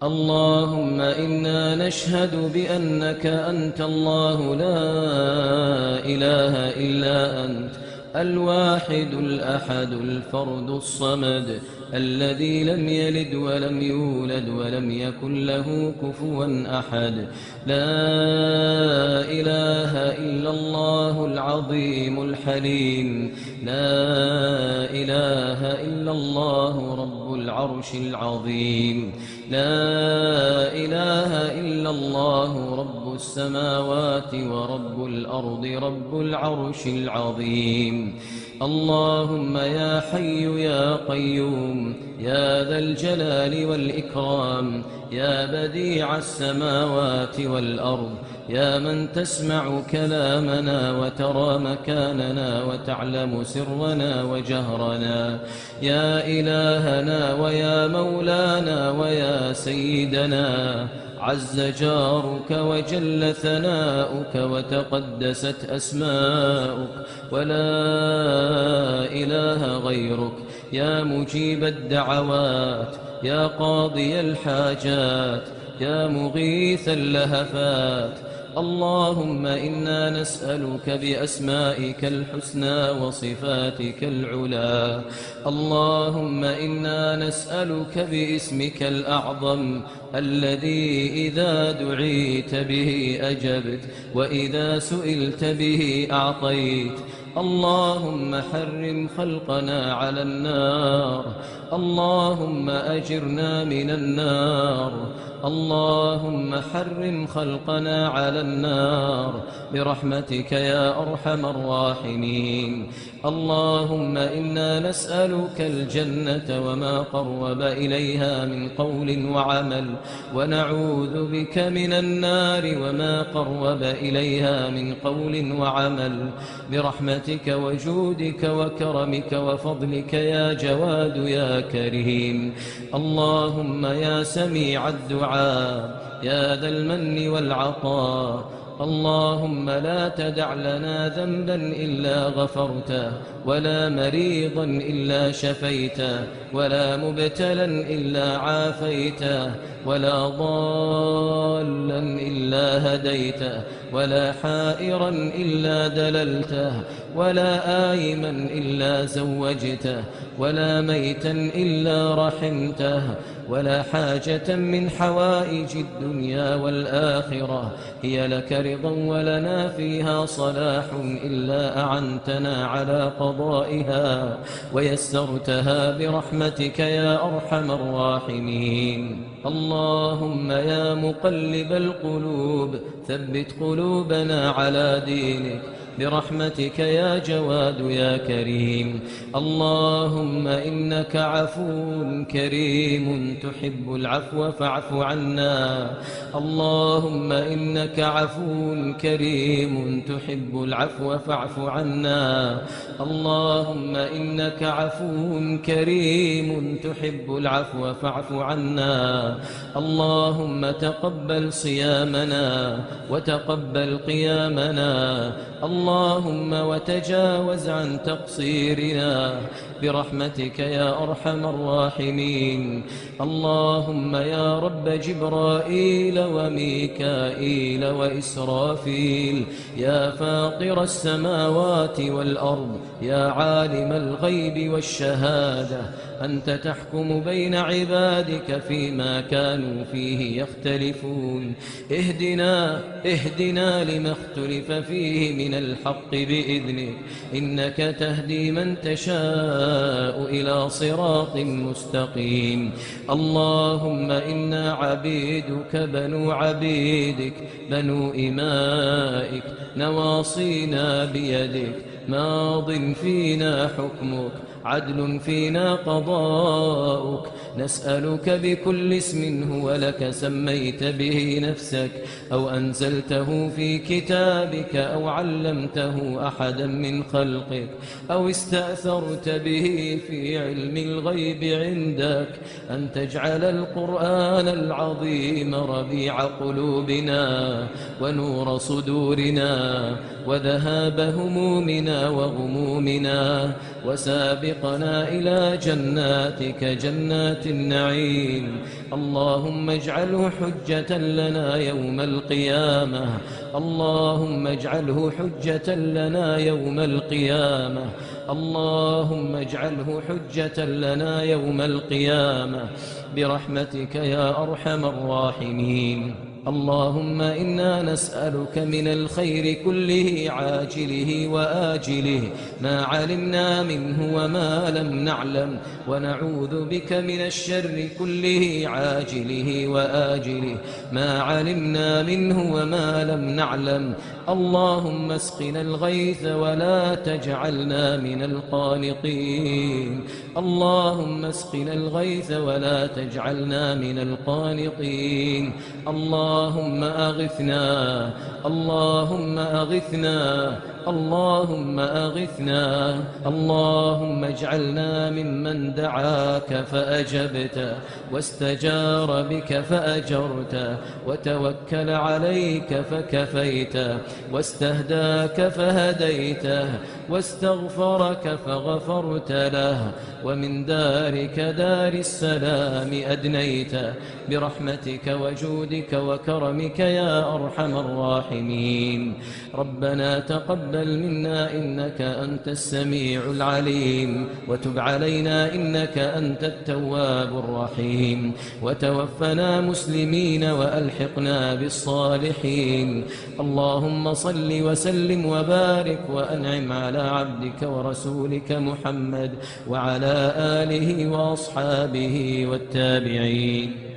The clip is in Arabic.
اللهم إنا نشهد بأنك أنت الله لا إله إلا أنت الواحد الأحد الفرد الصمد الذي لم يلد ولم يولد ولم يكن له كفوا أحد. لا إله إلا الله العظيم الحليم. لا إله إلا الله رب العرش العظيم. لا إله إلا الله رب السماوات ورب الأرض رب العرش العظيم. اللهم يا حي يا قيوم يا ذا الجلال والإكرام يا بديع السماوات والأرض يا من تسمع كلامنا وترى مكاننا وتعلم سرنا وجهرنا، يا إلهنا ويا مولانا ويا سيدنا، عز جارك وجل ثناؤك وتقدست أسماؤك ولا إله غيرك، يا مجيب الدعوات يا قاضي الحاجات يا مغيث اللهفات. اللهم إنا نسألك بأسمائك الحسنى وصفاتك العلى. اللهم إنا نسألك باسمك الأعظم الذي إذا دعيت به أجبت وإذا سئلت به أعطيت. اللهم حرم خلقنا على النار. اللهم أجرنا من النار. اللهم حرم خلقنا على النار برحمتك يا أرحم الراحمين. اللهم إنا نسألك الجنة وما قرب إليها من قول وعمل، ونعوذ بك من النار وما قرب إليها من قول وعمل برحمتك وجودك وكرمك وفضلك يا جواد يا كريم. اللهم يا سميع الدعاء يا ذا المن والعطاء، اللهم لا تدع لنا ذنبا إلا غفرته، ولا مريضا إلا شفيته، ولا مبتلا إلا عافيته، ولا ضالا إلا هديته، ولا حائرا إلا دللته، ولا آيما إلا زوجته، ولا ميتا إلا رحمته، ولا حاجة من حوائج الدنيا والآخرة هي لك رضا ولنا فيها صلاح إلا أعنتنا على قضائها ويسرتها برحمتك يا أرحم الراحمين. اللهم يا مقلب القلوب ثبت قلوبنا على دينك برحمتك يا جواد يا كريم. اللهم إنك عفو كريم تحب العفو فاعف عنا. اللهم إنك عفو كريم تحب العفو فاعف عنا. اللهم إنك عفو كريم تحب العفو فاعف عنا. اللهم تقبل صيامنا وتقبل قيامنا. اللهم وتجاوز عن تقصيرنا برحمتك يا أرحم الراحمين. اللهم يا رب جبرائيل وميكائيل وإسرافيل، يا فاطر السماوات والأرض، يا عالم الغيب والشهادة، أنت تحكم بين عبادك فيما كانوا فيه يختلفون. اهدنا لما اختلف فيه من الحق بإذنك، إنك تهدي من تشاء إلى صراط مستقيم. اللهم إنا عبيدك بنو عبيدك بنو إمائك، نواصينا بيدك، ماض فينا حكمك، عدل فينا قضاؤك. نسألك بكل اسم هو لك سميت به نفسك أو أنزلته في كتابك أو علمته أحدا من خلقك أو استأثرت به في علم الغيب عندك، أن تجعل القرآن العظيم ربيع قلوبنا ونور صدورنا وذهاب همومنا وغمومنا وسابقنا إلى جناتك جنات النعيم. اللهم اجعله حجة لنا يوم القيامة. اللهم اجعله حجة لنا يوم القيامة. اللهم اجعله حجة لنا يوم القيامة برحمتك يا أرحم الراحمين. اللهم إنا نسألك من الخير كله عاجله وآجله ما علمنا منه وما لم نعلم، ونعوذ بك من الشر كله عاجله وآجله ما علمنا منه وما لم نعلم. اللهم اسقنا الغيث ولا تجعلنا من القانطين. اللهم اسقنا الغيث ولا تجعلنا من القانطين. اللهم أغثنا. اللهم أغثنا. اللهم أغثنا. اللهم اجعلنا ممن دعاك فأجبت واستجار بك فأجرت وتوكل عليك فكفيت واستهداك فهديته واستغفرك فغفرت له ومن دارك دار السلام أدنيت برحمتك وجودك وكرمك يا أرحم الراحمين. ربنا تقبل منا إنك أنت السميع العليم، وتب علينا إنك أنت التواب الرحيم، وتوفنا مسلمين وألحقنا بالصالحين. اللهم صل وسلم وبارك وأنعم على عبدك ورسولك محمد وعلى آله وأصحابه والتابعين.